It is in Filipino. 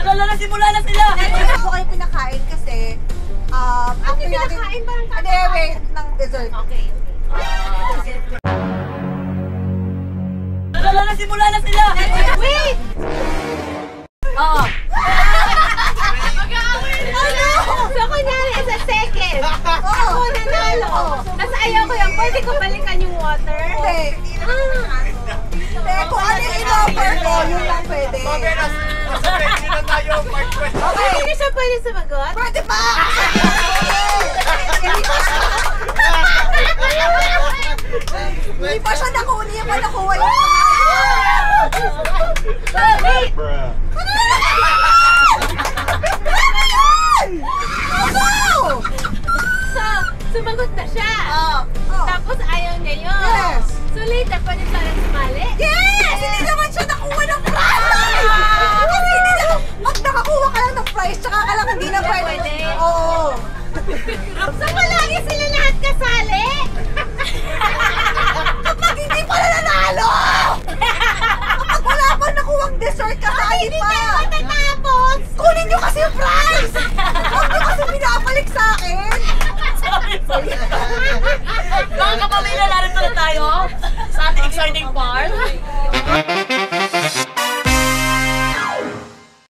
Simula na sila! Hindi ko kayo pinakain kasi after natin... Pinakain ba ng Hindi, wait, ng dessert. Okay. Simula na sila! Wait! Oo. So, kunyari, sa second, ako nanalo. Tapos ayaw ko yung, pwede ko balikan yung water? Hindi. Hindi, kung ano yung in-offer ko, yun lang pwede. Hindi na tayo part Okay. Hindi na siya pwede sumagot? Pwede pa! Hindi pa siya nakuha, hindi pa nakuha yung Wait! So, sumagot na siya. Tapos ayaw niya yun. Yes. So later, pwede siya rin sumali? Yes! Hindi naman siya nakuha ng prize! Kasi hindi naman, pag nakakuha ka lang ng prize, tsaka ka lang hindi na pwede. Oo. So palagi sila lahat kasali? Kapag hindi pala nanalo! Kapag wala pa nakuhang dessert, kasali pa! Hindi kayo matatapos! Kunin nyo kasi yung prize! Huwag nyo kasi pinapalik sa akin! Sorry. Mga kapamilya, narito na tayo sa ating exciting part.